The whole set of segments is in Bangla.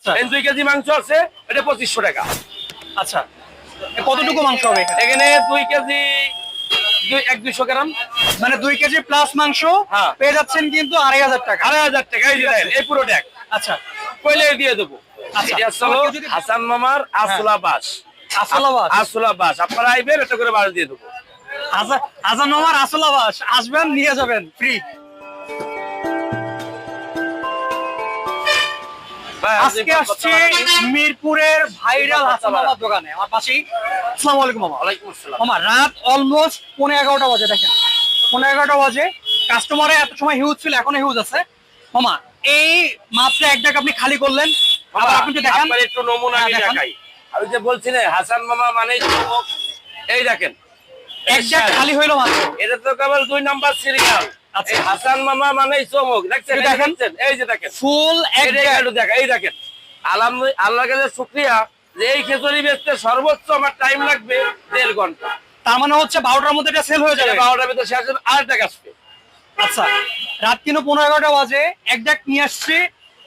এই 2 কেজি মাংস আছে, এটা 2500 টাকা। আচ্ছা, কতটুকু মাংস হবে এখানে 2 কেজি 200 গ্রাম, মানে 2 কেজি প্লাস মাংস পেয়ে যাচ্ছেন কিন্তু 2500 টাকা। 2500 টাকা এই দিলেন, এই পুরো ট্যাগ। আচ্ছা, কইলে দিয়ে দেবো। এটা হলো হাসান মামার আসলা বাস। আসলা বাস আপনারা আইবেন, এটা করে বাস দিয়ে দেবো। হাসান মামার আসলা বাস, আসবেন নিয়ে যাবেন ফ্রি। আজকে আসছে মিরপুরের ভাইরাল হাসান মামার দোকানে, আমার পাশেই। আসসালামু আলাইকুম মামা। ওয়ালাইকুম আসসালাম। মামা রাত অলমোস্ট 11:30 বাজে, দেখেন 11:30 বাজে। কাস্টমারে এত সময় হিউজ ছিল, এখনো হিউজ আছে। মামা এই মাত্র এক ডাক আপনি খালি করলেন, আবার আপনি দেখান। আপনার একটু নমুনা আমি দেখাই। আমি যে বলছি না হাসান মামা মানে চমক, এই দেখেন এক ডাক খালি হইলো মাত্র। এটা তো কেবল 2 নাম্বার সিরিয়াল। আচ্ছা, হাসান মামা মানে চমক, দেখছেন? এই যে দেখেন ফুল এক ডাক। এই দেখেন, আল্লাহর কাছে শুকরিয়া যে এই খেচুড়ি বেচতে সর্বোচ্চ আমার টাইম লাগবে 1.5 ঘন্টা। তার মানে হচ্ছে 12টার মধ্যে এটা সেল হয়ে যাবে। 12টার ভিতরে শেষ হবে, আর টাকা আসবে। আচ্ছা, রাত কিন্তু 11:30 বাজে, এক ডাক নিয়ে আসছে,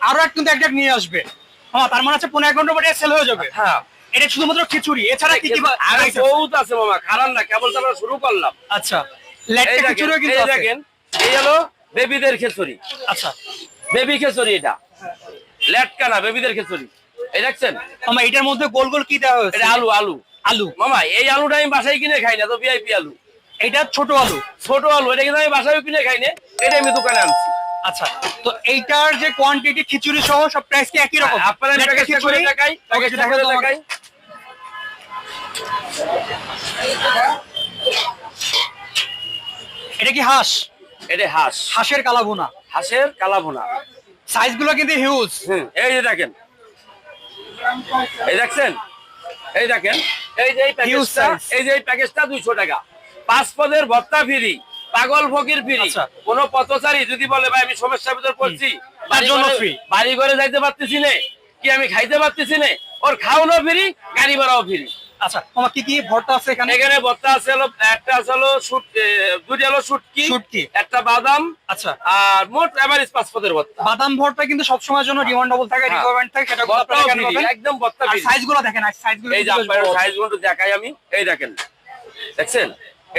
আরো এক কিন্তু এক ডাক নিয়ে আসবে। হ্যাঁ, তার মানে হচ্ছে 15 ঘন্টা পরে সেল হয়ে যাবে। হ্যাঁ, এটা শুধুমাত্র খিচুড়ি, এছাড়া কি কি আর বহুত আছে মামা, খারাপ না, কেবল তো আমরা শুরু করলাম। আচ্ছা, লেটকা খিচুড়িও কিন্তু এই আছে। দেখেন, এই হলো বেবিদের খিচুড়ি। আচ্ছা, বেবি খিচুড়ি, এটা লেটকা না, বেবিদের খিচুড়ি। এই দেখছেন মামা এটার মধ্যে গোল গোল কি দেওয়া হয়েছে? এটা আলু। আলু আলু মামা, এই আলুটা আমি বাসায় কিনে খাই না, তো ভিআইপি আলু। এটা ছোট আলু। ছোট আলু, এটা কিন্তু আমি বাসায় কিনে খাই না, এটা আমি দোকানে আনছি। আচ্ছা, তো এইটার যে কোয়ান্টিটি খিচুড়ি সহ সব প্রাইস কি একই রকম? আপনারা প্যাকেজটা করে দেখাই, প্যাকেজটা করে দেখাই। এটা কি হাঁস? এটা হাঁস, হাঁসের কালাভুনা। হাঁসের কালাভুনা। সাইজ গুলো কিন্তু হিউজ। এই যে দেখেন, এই দেখছেন, এই দেখেন, এই যে এই প্যাকেজটা, এই যে এই প্যাকেজটা 200 টাকা। 5 পদের ভর্তা ফ্রি, পাগল ফকির ফ্রি। কোন পথচারী যদি বলে ভাই আমি সমস্যার ভিতর পড়ছি, বাড়ি ঘরে যাইতে পারতেছি না, কি আমি খাইতে পারতেছি না, ওর খাওয়ানো ফ্রি, গাড়ি ভাড়াও ফ্রি। আচ্ছা, আমার কি কি ভর্তা আছে এখানে? এখানে ভর্তা আছে হলো, একটা আছে হলো দুটি হলো শুটকি, একটা বাদাম। আচ্ছা, আর মোট এভারেজ 5 পদের ভর্তা। বাদাম ভর্তা কিন্তু সব সময়ের জন্য ডিমান্ডেবল থাকে, রিকোয়ারমেন্ট থাকে, সেটা আপনারা এখানে পাবেন। একদম ভর্তা ফ্রি। সাইজ গুলো দেখেন, সাইজ গুলো এই যে আপনার সাইজ গুলো দেখাই আমি, এই দেখেন, দেখছেন,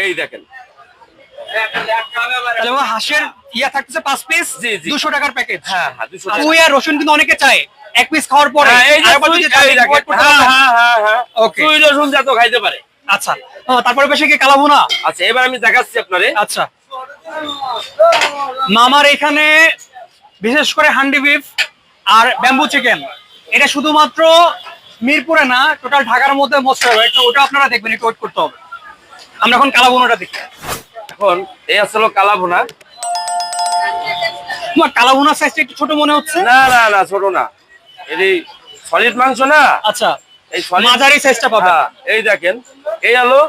এই দেখেন। তাহলে হাঁসের ইয়া থাকতেছে 5 পিস, 200 টাকার প্যাকেজ। হ্যাঁ হ্যাঁ, 200 টাকা। তুই আর রসুন কিন্তু অনেকে চায় এক পিস খাওয়ার পরে। এই যে ওকে, তুই রসুন যত খাইতে পারে। আচ্ছা, তারপরে পাশে কি কালাভুনা? আচ্ছা, এবার আমি দেখাচ্ছি আপনারে। আচ্ছা, মামার এখানে বিশেষ করে হান্ডি বিফ আর ব্যাম্বু চিকেন, এটা শুধুমাত্র মিরপুরে না, টোটাল ঢাকার মধ্যে মোস্ট ফেভারিট। তো ওটা আপনারা দেখবেন, একটু ওয়েট করতে হবে। আমরা এখন কালাভুনাটা দেখি। এখন এই আসলে কালাভুনা। তোমার কালাভুনার সাইজটা একটু ছোট মনে হচ্ছে। না না না, ছোট না, এই সলিড মাংস না। আচ্ছা, এই মাঝারি সাইজটা পাবেন। এই দেখেন, এই হলো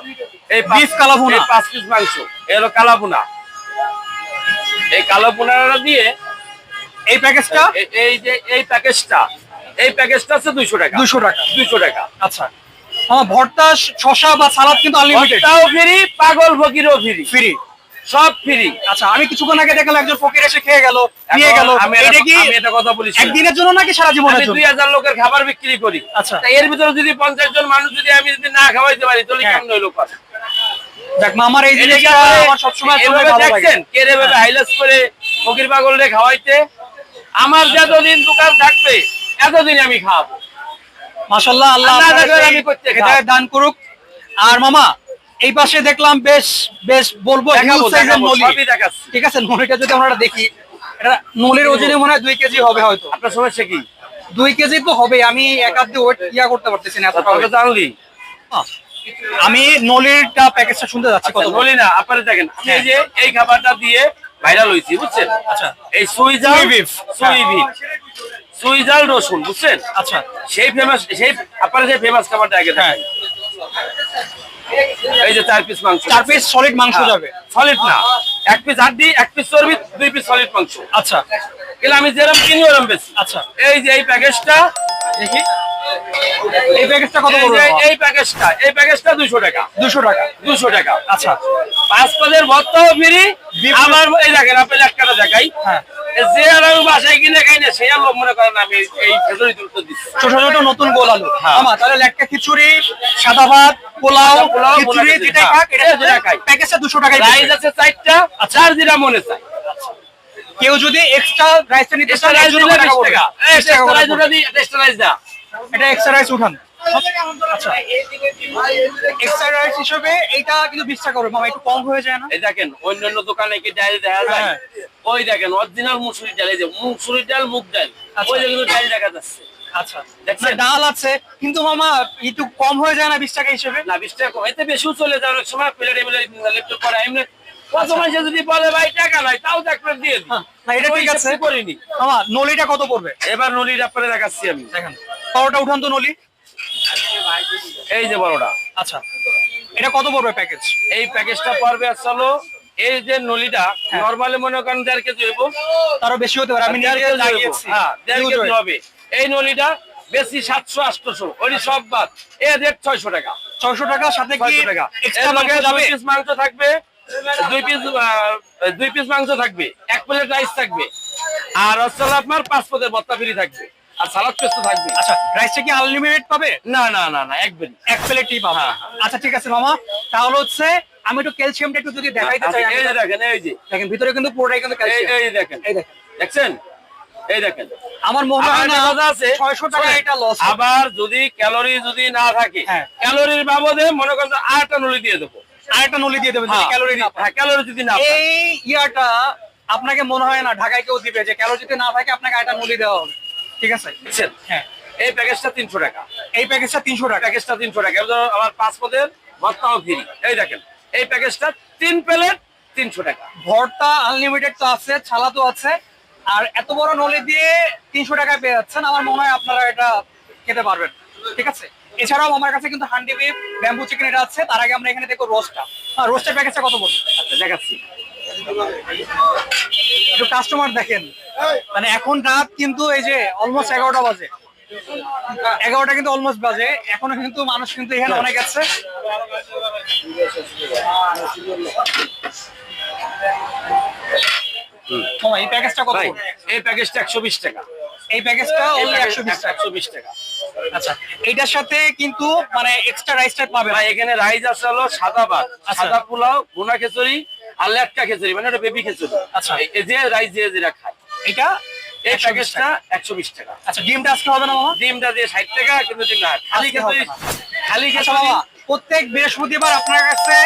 এই বিফ কালাভুনা, 5 পিস মাংস, এই হলো কালাভুনা। এই কালাভুনাটা দিয়ে এই প্যাকেজটা, এই যে এই প্যাকেজটা আছে 200 টাকা। 200 টাকা, 200 টাকা। আচ্ছা, আমার ভর্তা, শসা বা সালাদ কিন্তু আনলিমিটেড। তাও ফ্রি, পাগল ফকিরও ফ্রি, ফ্রি, সব ফ্রি। আচ্ছা, আমি কিছুক্ষণ আগে দেখলাম একজন ফকির এসে খেয়ে গেল, নিয়ে গেল। এটা কি আমি এটা কথা বলি, একদিনের জন্য নাকি সারা জীবনের জন্য? 2000 লোকের খাবার বিক্রি করি। আচ্ছা, এর ভিতরে যদি 50 জন মানুষ যদি আমি যদি না খাওয়াইতে পারি, তাহলে কেমন হইলো কথা? দেখ মামার এই জিনিসটা আমার সব সময় এভাবে দেখছেন, কে রে ভাবে হাইলাস করে ফকির পাগল রে খাওয়াইতে। আমার যতদিন দোকান থাকবে এতদিন আমি খাওয়াবো। মাশাআল্লাহ, আল্লাহ আমি করতে হেদায়েত দান করুক। আর মামা এই পাশে দেখলাম বেশ বেশ বলবো হিউজ সাইজের নলি। ঠিক আছে, নলিটা যদি আমরা দেখি, এটা নলির ওজনে মনে হয় 2 কেজি হবে হয়তো। আপনার সমস্যা কি? 2 কেজি তো হবে, আমি এক হাত দিয়ে ওয়েট ইয়া করতে পারতেছি না। জানলি আমি নলিরটা প্যাকেজটা শুনতে যাচ্ছি। কত নলি না, আপনারা দেখেন, এই যে এই খাবারটা দিয়ে ভাইরাল হইছি, বুঝছেন? আচ্ছা, এই সুইজাল রসুন, বুঝছেন? আচ্ছা, সেই ফেমাস, সেই আপনারা যে ফেমাস খাবারটা আগে দেখেন। এই যে 4 পিস মাংস, 4 পিস সলিড মাংস যাবে। সলিড না, 1 পিস হাড্ডি, 1 পিস চর্বি, 2 পিস সলিড মাংস। আচ্ছা, এগুলো আমি যেরকম কিনি ওরকম বেশি। আচ্ছা, এই যে এই প্যাকেজটা দেখি, এই প্যাকেজটা কত বড়? এই প্যাকেজটা 200 টাকা। 200 টাকা, 200 টাকা। আচ্ছা, 5 পদের ভর্তাও ফ্রি। আবার এই দেখেন, আপনি এক কাটা দেখাই, যে আর আমি বাসায় কিনে খাই না, সে আর লোক মনে করেন আমি এই খেজুরি দুধ দিচ্ছি। ছোট ছোট নতুন গোল আলু। হ্যাঁ। মামা তাহলে লেটকা খিচুড়ি, সাদা ভাত, পোলাও, পোলাও, খিচুড়ি খিচুড়ি, যেটাই হ্যাঁ, খাক এটা যেটা খাই। প্যাকেজটা 200 টাকায় রাইস আছে 4টা, চার যেটা মনে চাই। কেউ যদি এক্সট্রা রাইসটা নিতে এক্সট্রা চান রাইস দিলে 20 টাকা। এই 20 টাকা এক্সট্রা করে রাইস পড়বে। ওটা দি, এক্সট্রা রাইস দা। এটা এক্সট্রা রাইস উঠান। আচ্ছা এক্সট্রা রাইস হিসেবে এটা কিন্তু 20 টাকা করে মামা, একটু কম হয়ে যায় না? এই দেখেন অন্যান্য দোকানে কি ডাল দেখা যায়? হ্যাঁ। ওই দেখেন অরিজিনাল মুসুরি ডাল, এই যে মুসুরি ডাল, মুগ ডাল, আচ্ছা। ওই যে কিন্তু ডাল দেখা যাচ্ছে। আচ্ছা দেখছেন? না, ডাল আছে কিন্তু মামা একটু কম হয়ে যায় না 20 টাকা হিসেবে? না 20 টাকা কম, এতে বেশিও চলে যায় অনেক সময়। প্লেটে মিলে ল্যাপটপ করে এমনি কত মাসে যদি বলে ভাই টাকা নাই, তাও তো এক প্লেট দিয়ে দিই। হ্যাঁ, না এটা ঠিক আছে। করিনি। মামা নলিটা কত পড়বে এবার নলির আপনারে দেখাচ্ছি আমি। দেখেন, বড়টা উঠান তো নলি। এই যে বড়টা, আচ্ছা এটা কত পড়বে প্যাকেজ? এই প্যাকেজটা পড়বে আসলে এই যে নলিটা হ্যাঁ। নরমালি মনে করেন 1.5 কেজি হইব। তারও বেশি হতে পারে, আমি নিজে 1.5 কেজি হইব। লাগিয়েছি। হ্যাঁ 1.5 Huge কেজি weight। হবে। এই নলিটা বেশি 700-800, ওই সব বাদ এ রেট 600 টাকা। 600 টাকা সাথে কি 600 টাকা। এক্সট্রা এর মাংস লগে যাবে? 2 পিস মাংস থাকবে, 2 পিস মাংস থাকবে, 1 প্লেট রাইস থাকবে, আর আসলে আপনার 5 পদের ভর্তা ফ্রি থাকবে, আর সালাদ পেস্ট থাকবে। আচ্ছা রাইসটা কি আনলিমিটেড পাবে? না না না না, একবারই। এক প্লেটই পাবে। হ্যাঁ। আচ্ছা ঠিক আছে মামা, তাহলে হচ্ছে আমি একটু ক্যালসিয়ামটা একটু যদি দেখাইতে চাই। এই যে দেখেন, এই যে দেখেন ভিতরে কিন্তু পুরোটাই কিন্তু এই ক্যালসিয়াম। এই দেখেন, এই দেখেন, দেখছেন? এই দেখেন, আমার মনে আবার হয় না একটা কথা আছে, 600 টাকা শোনেন, এটা লস। আবার যদি ক্যালোরি যদি না থাকে, হ্যাঁ। ক্যালোরির বাবদে মনে করেন যে আরেকটা নলি দিয়ে দেবো। আরেকটা নলি দিয়ে দেবেন যদি ক্যালোরি না পায়। হ্যাঁ, ক্যালোরি যদি না পায়। এই ইয়াটা আপনাকে মনে হয় না ঢাকায় কেউ দিবে যে ক্যালোরি যদি না থাকে আপনাকে আরেকটা নলি দেওয়া হবে? ঠিক আছে। বুঝছেন? হ্যাঁ এই প্যাকেজটা 300 টাকা। এই প্যাকেজটা 300 টাকা। প্যাকেজটা 300 টাকা। এবার আমার 5 পদের ভর্তাও ফ্রি। এই দেখেন, এই প্যাকেজটা 3 প্লেট 300 টাকা। ভর্তা আনলিমিটেড তো আছে, ছালা তো আছে, আর এত বড় নলি দিয়ে 300 টাকায় পেয়ে যাচ্ছেন। আমার মনে হয় আপনারা এটা খেতে পারবেন। ঠিক আছে। এছাড়াও আমার কাছে কিন্তু হান্ডি বিফ, ব্যাম্বু চিকেন এটা আছে। তার আগে আমরা এখানে দেখো রোস্টটা। রোস্টের প্যাকেজটা কত পড়ছে? আচ্ছা দেখাচ্ছি। একটু কাস্টমার দেখেন, মানে এখন রাত কিন্তু এই যে অলমোস্ট 11টা বাজে, 11টা কিন্তু অলমোস্ট বাজে, এখনো কিন্তু মানুষ কিন্তু এখানে অনেক আছে। মামা, এই প্যাকেজটা কত ভাই, পড়বে? এই প্যাকেজটা 120 টাকা। এই প্যাকেজটা এই only প্যাকেজ 120 টাকা। 120 টাকা। আচ্ছা এটার সাথে কিন্তু মানে এক্সট্রা রাইসটা পাবে। ভাই এখানে রাইস আছে হলো সাদা ভাত, আচ্ছা। সাদা পোলাও, ভুনা খিচুড়ি আর লেটকা খিচুড়ি, মানে এটা বেবি খিচুড়ি। আচ্ছা। এই যে রাইস দিয়ে যেটা খায়, এটা এই 120 প্যাকেজটা টাকা। 120 টাকা। আচ্ছা ডিমটা আজকে হবে না মামা? ডিমটা দিয়ে 60 টাকা, কিন্তু ডিম না, খালি আজকে হবে খিচুড়ি, না। খালি আচ্ছা খিচুড়ি। বাবা, প্রত্যেক বৃহস্পতিবার আপনার কাছে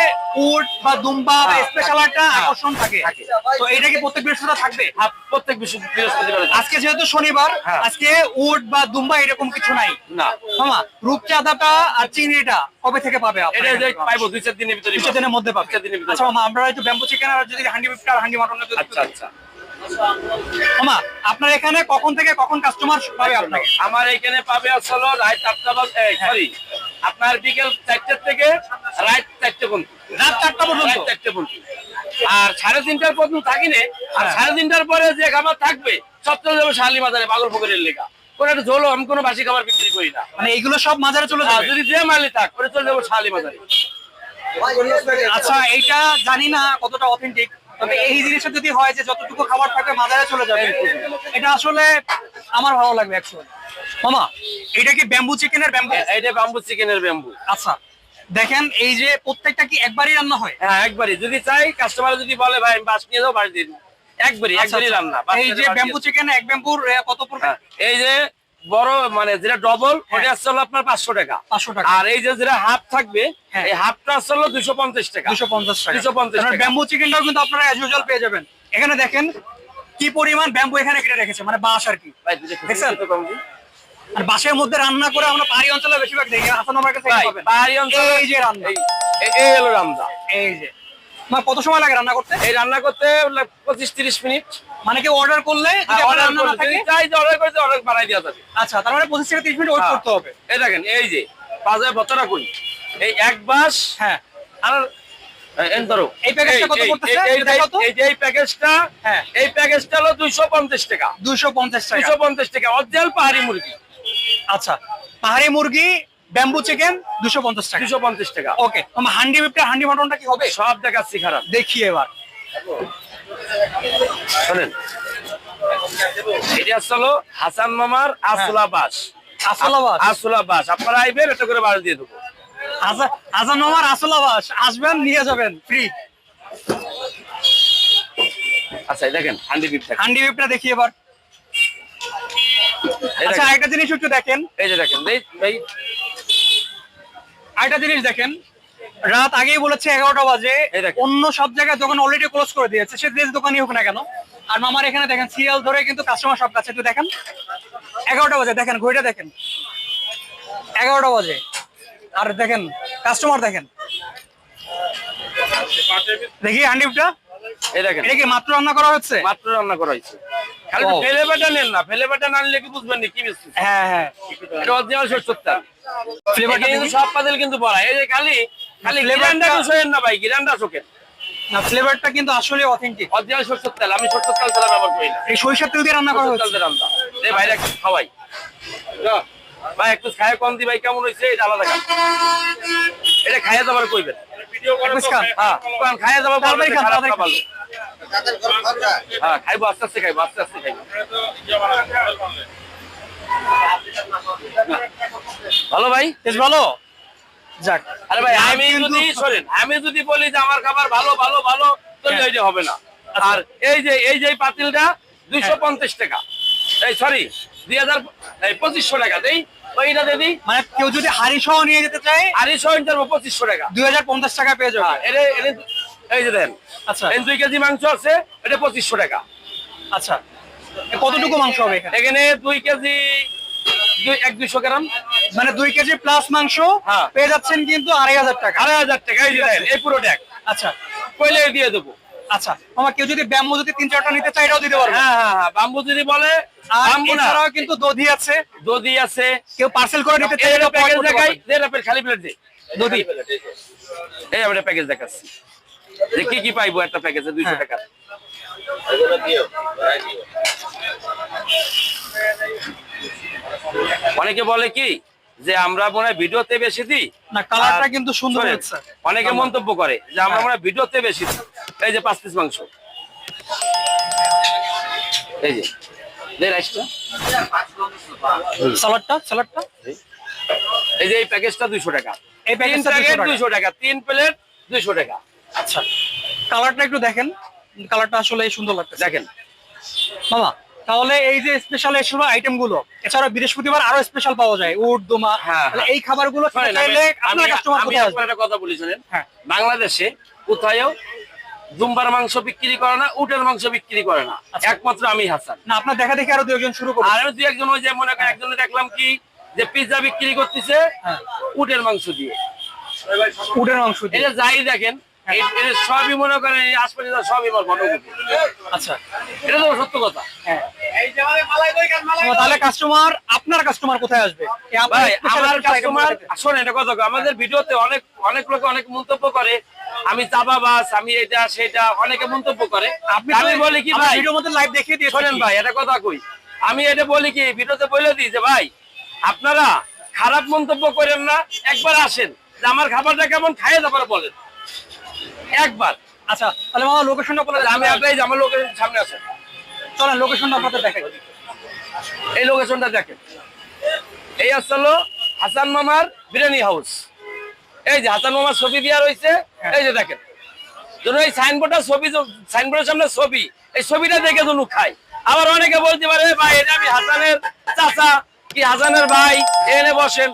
উট বা দুম্বা বা হ্যাঁ, স্পেশাল একটা হ্যাঁ, আকর্ষণ থাকে। থাকে। তো এটা কি প্রত্যেক বৃহস্পতিবার থাকবে? প্রত্যেক বৃহস্পতিবার আজকে যেহেতু শনিবার, হ্যাঁ। আজকে উট বা দুম্বা এরকম কিছু নাই। না, মামা রূপচাঁদাটা আর চিংড়িটা কবে থেকে পাবে এটা আপনারা? যে পাইবো 2-4 দিনের ভিতরে। 2 দিনের মধ্যে পাবে। 2-4 দিনের ভিতরে। আচ্ছা মামা, আমরা একটু ব্যাম্বু চিকেন আর যদি হান্ডি বিফটা আর হান্ডি মাটন যদি আচ্ছা আচ্ছা। মামা আপনার এখানে কখন থেকে কখন কাস্টমার পাবে আপনাকে? আমার এখানে পাবে আসলে রাত 8টা বাজে, সরি আপনার বিকেল 4টা থেকে রাত 4টা পর্যন্ত। রাত 4টা পর্যন্ত? রাত 4টা পর্যন্ত। আর 3:30টার পর্যন্ত থাকি না। আর হ্যাঁ। 3:30টার পরে যে খাবার থাকবে সব চলে যাবে শালি বাজারে, পাগল পুকুরের লেখা। কোনো একটা ঝোলও আমি কোনো বাসি খাবার বিক্রি করি না। মানে এইগুলো সব মাজারে চলে আর যাবে? যদি যে মালি থাক ওটা চলে যাবো শালি বাজারে। আচ্ছা এইটা জানি না কতটা অথেন্টিক, তবে এই জিনিসটা যদি হয় যে যতটুকু খাবার থাকবে মাজারে চলে যাবে, এটা আসলে আমার ভালো লাগবে অ্যাকচুয়ালি। মামা এটা কি ব্যাম্বু চিকেনের ব্যাম্বু? এইটা ব্যাম্বু চিকেনের ব্যাম্বু। আচ্ছা দেখেন এই যে প্রত্যেকটা কি একবারই রান্না হয়? হ্যাঁ একবারই, যদি চাই কাস্টমার যদি বলে ভাই আমি বাস নিয়ে যাবো, বাস দিয়ে দিবো। একবারই আচ্ছা, একবারই আচ্ছা। রান্না। এই যে ব্যাম্বু চিকেন এক ব্যাম্বুর কত পড়বে? হ্যাঁ, এই যে বড় মানে যেটা ডবল হ্যাঁ। ওটা আসলে আপনার 500 টাকা। 500 টাকা। আর এই যে যেটা হাফ থাকবে, হ্যাঁ। এই হাফটা আসলে 250 টাকা। 250 টাকা। 250 টাকা। ব্যাম্বু চিকেনটাও কিন্তু আপনারা অ্যাজ ইউজুয়াল পেয়ে যাবেন। এখানে দেখেন কি পরিমাণ ব্যাম্বু এখানে কেটে রেখেছে, মানে বাঁশ আর কি। ভাই দুটো দেখছেন? তো কম দিই। আর বাঁশের মধ্যে রান্না করে আমরা পাহাড়ি অঞ্চলে বেশিরভাগ দেখি, হাসান আমার কাছে ভাই পাবেন। পাহাড়ি অঞ্চলে এই যে রান্না, এই হলো রান্না। এই যে মানে কত সময় লাগে রান্না করতে? এই রান্না করতে 25-30 মিনিট। মানে কি অর্ডার করলে যদি আপনার অর্ডার রান্না না করলে থাকে? যদি চাই যে অর্ডার করতে অর্ডার বানাই দেওয়া যাবে। আচ্ছা তার মানে 25 থেকে 30 মিনিট ওয়েট করতে হবে। এই দেখেন এই যে বাজারে বতরা করি, এই এক বাস হ্যাঁ আর এন ধরো এই প্যাকেজটা কত পড়তেছে? এটা দেখাও তো। এই প্যাকেজটা, হ্যাঁ। এই প্যাকেজটা হলো 250 টাকা। 250 টাকা। 250 টাকা অরিজিনাল পাহাড়ি মুরগি। আচ্ছা পাহাড়ি মুরগি ব্যাম্বু চিকেন 250 টাকা। 250 টাকা। ওকে আমার হান্ডি বিফটা হান্ডি মাটনটা কি হবে? সব দেখাচ্ছি খারাপ। দেখি এবার। শোনেন এটা হলো হাসান মামার আসলা বাস। আসলাবাস আসলাবাস আপনারা আইবেন, এটা করে বাস দিয়ে দেবো। হাসান মামার আসলাবাস, আসবেন নিয়ে যাবেন ফ্রি। আচ্ছা এই দেখেন হান্ডি বিপ থাকে। হান্ডি বিপটা দেখি এবার। এই আচ্ছা দেখেন, আরেকটা জিনিস একটু দেখেন, এই যে দেখেন ভাই, আরেকটা জিনিস দেখেন, রাত আগেই বলেছে 11টা বাজে, এই দেখেন। অন্য সব জায়গায় দোকান অলরেডি ক্লোজ করে দিয়েছে, সে যে দোকানই হোক না কেন। আর মামার এখানে দেখেন সিরিয়াল ধরে কিন্তু কাস্টমার সব কাছে। একটু দেখেন 11টা বাজে, দেখেন ঘড়িটা দেখেন 11টা বাজে, আর দেখেন কাস্টমার দেখেন। দেখি হান্ডিটা, এই দেখেন এটা কি মাত্র রান্না করা হচ্ছে? মাত্র রান্না করা হয়েছে। খালি Wow. ফেলে বেটা নেন না, ফেলে বেটা না নিলে কি বুঝবেন না কি বেশি। হ্যাঁ হ্যাঁ, এটা অরিজিনাল সরষের তেল। ফ্লেভারটা কিন্তু সব পাতিল কিন্তু বড়া, এই যে খালি খালি গিরান্ডা শোয়েন না ভাই, গিরান্ডা শোকেন না, ফ্লেভারটা কিন্তু আসলে অথেন্টিক। অরিজিনাল সরষের তেল। আমি সরষের তেল ছাড়া ব্যবহার করি না, এই সরিষার তেল দিয়ে রান্না করা সরষের তেল হচ্ছে। দিয়ে রান্না। এই ভাইরা একটু খাওয়াই ভাই, একটু খায় কম দি ভাই, কেমন হয়েছে এটা আলাদা খান। এটা খাইয়া যাবার কইবেন, হ্যাঁ কোন খাইয়া যাবার বলবেন খান, খারাপ না তাড়াতাড়ি ভালো। হ্যাঁ খাইবো, আস্তে আস্তে খাইবো, আস্তে আস্তে খাইবো। ভালো ভাই, বেশ ভালো। যাক, আরে ভাই দাম আমি কিন্তু- যদি শোনেন, আমি যদি বলি যে আমার খাবার ভালো ভালো ভালো, তাহলে হ্যাঁ। ওইটা হবে না। আর এই যে পাতিলটা 250 টাকা, এই সরি 2500 টাকা দেই, ওইটা দিয়ে দিই। মানে কেউ যদি হাড়ি সহ নিয়ে যেতে চায় আর এই সহ 2500 টাকা। 2050 টাকা পেয়ে যাবে। হ্যাঁ, এই যে দেন, আচ্ছা এই 2 কেজি মাংস আছে, এটা 2500 টাকা। আচ্ছা, কতটুকু মাংস হবে এখানে? এখানে 2 কেজি 200 গ্রাম, মানে 2 কেজি প্লাস মাংস হ্যাঁ। পেয়ে যাচ্ছেন কিন্তু 2500 টাকা। 2500 টাকা। এই যে দেন, এই পুরো ট্যাগ আচ্ছা কইলে দিয়ে দেবো। আচ্ছা, আমার কেউ যদি ব্যাম্বু যদি 3-4টা নিতে চায় এটাও দিতে পারবে। হ্যাঁ হ্যাঁ হ্যাঁ, বাম্বু যদি বলে, আর বাম্বু না, এছাড়াও কিন্তু দধি আছে, দধি আছে। কেউ পার্সেল করে নিতে চায় এই এটাও প্যাকেজ করতে দেখাই, পারবেন। দেড় প্লেট খালি প্লেট দে দধি। এই আমরা প্যাকেজ দেখাচ্ছি যে কি কি পাইবো একটা প্যাকেজে 200 হ্যাঁ। টাকা। অনেকে বলে কি যে আমরা মনে হয় ভিডিওতে বেশি দিই না, কালারটা আর কিন্তু সুন্দর শোনেন, হচ্ছে। অনেকে মন্তব্য করে যে আমরা হ্যাঁ। মনে হয় ভিডিওতে বেশি দিই। এই যে 5 পিস মাংস, এই যে দে রাইসটা, সালাডটা এই যে এই প্যাকেজটা 200 টাকা। এই প্যাকেজটা 200 টাকা, 3 প্লেট 200 টাকা। আচ্ছা, কালারটা একটু দেখেন, কালারটা আসলে সুন্দর লাগতেছে। দেখেন মামা, তাহলে এই যে স্পেশাল এসব আইটেম গুলো, এছাড়া বৃহস্পতিবার আরো স্পেশাল পাওয়া যায়, উট দোমা, হ্যাঁ, তাহলে হ্যাঁ। এই খাবারগুলো খেতে শোনেন, চাইলে আমি আপনার কাস্টমার আমি কোথায় আসবে? আপনার একটা কথা বলি শুনেন, হ্যাঁ। বাংলাদেশে কোথায়ও দুম্বার মাংস বিক্রি করে না, উটের মাংস বিক্রি করে না, আচ্ছা। একমাত্র আমি হাসান। না, আপনার দেখা দেখে আরো দুজন শুরু করুন। আর আমি দুই একজন, ওই যে মনে করেন একজনে দেখলাম কি যে পিৎজা বিক্রি করতেছে হ্যাঁ। উটের মাংস দিয়ে। উটের মাংস দিয়ে। এটা যাই দেখেন, এটা সবই মনে করেন এই আশপাশে যা সবই আমার ঘটক। আচ্ছা, এটা তো সত্য কথা। হ্যাঁ। তাহলে কাস্টমার, আপনার কাস্টমার কোথায় আসবে? এই আপনার ভাই special আমার special item কাস্টমার, গুলো খেতে। শোনেন এটা কথা কই, আমাদের ভিডিওতে অনেক অনেক লোক অনেক মন্তব্য করে আমি চাপাবাজ, আমি এটা সেটা, অনেকে মন্তব্য করে। আপনি আমি বলি কি ভাই, ভিডিওর মধ্যে লাইভ দেখিয়ে দিয়েছেন। শোনেন ভাই এটা কথা কই, আমি এটা বলি কি ভিডিওতে বলে দিই যে ভাই আপনারা খারাপ মন্তব্য করেন না, একবার আসেন যে আমার খাবারটা কেমন, খাইয়ে তারপরে বলেন একবার। আচ্ছা, তাহলে মামা লোকেশনটা বলে আমি আপনার আমার লোকের সামনে আসেন, চলেন লোকেশনটা আপনাদের দেখাই। এই লোকেশনটা দেখেন, এই আসলো হাসান মামার বিরিয়ানি হাউস। এই যে হাসান মামার ছবি দেওয়া রয়েছে, এই যে দেখেন, যেন এই সাইনবোর্ডটা ছবি, সাইনবোর্ডের সামনে ছবি, এই ছবিটা দেখে যেন খাই। আবার অনেকে বলতে পারে ভাই এটা আমি হাসানের চাচা কি হাসানের ভাই, এনে বসেন,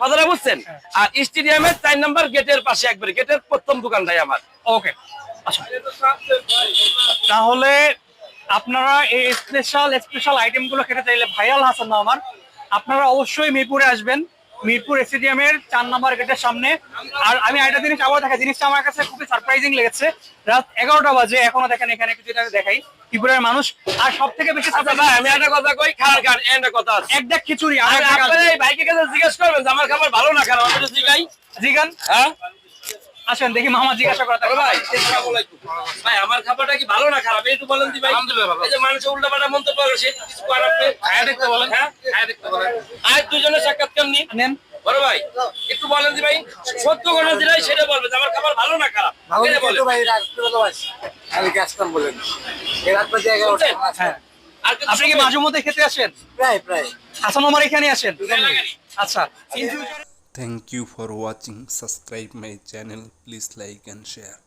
কথাটা বুঝছেন। আর স্টেডিয়ামের 4 নম্বর গেটের পাশে, একবারে গেটের প্রথম দোকানটাই আমার। ওকে, আচ্ছা, তাহলে আপনারা এই স্পেশাল আইটেম গুলো খেতে চাইলে ভাইয়াল হাসান মামার, আপনারা অবশ্যই মিরপুরে আসবেন, মিরপুর স্টেডিয়ামের 4 নম্বর গেটের সামনে। আর আমি একটা জিনিস আবার দেখা, জিনিসটা আমার কাছে খুবই সারপ্রাইজিং লেগেছে, রাত 11টা বাজে এখনো দেখেন এখানে কিছু দেখাই ত্রিপুরার মানুষ। আর সব থেকে বেশি আচ্ছা ভাই আমি একটা কথা কই, খাওয়ার খান একটা কথা আছে, এক দেখ খিচুড়ি। আপনারা এই ভাইকে কাছে জিজ্ঞেস করবেন যে আমার খাবার ভালো না খারাপ, আমি তো জিগাই। জিগান, হ্যাঁ আসেন দেখি মামা জিজ্ঞাসা করা আরে ভাই আসসালামু আলাইকুম। ভাই আমার খাবারটা কি ভালো না খারাপ একটু বলেন দি ভাই। আলহামদুলিল্লাহ ভালো। এই যে মানুষ উল্টাপাল্টা মন্তব্য করে সেটা কিছু করার আপনি খায়া দেখতে বলেন। হ্যাঁ খায়া দেখতে বলেন। আজ দুজনে সাক্ষাৎ কেমনি নেন। বড় ভাই একটু বলেন দি ভাই, সত্য কথা যেটাই সেটা বলবে যে আমার খাবার ভালো না খারাপ, এটা বলেন। ভাই রাখতে ভালোবাসি, আমি কাজ কম বলেন এই রাত বাজে 11টা। হ্যাঁ, আপনি কি মাঝে মধ্যে খেতে আসেন? প্রায় প্রায় হাসান ওমর এখানে আসেন? আচ্ছা, in future- Thank you for watching. Subscribe my channel. Please like and share.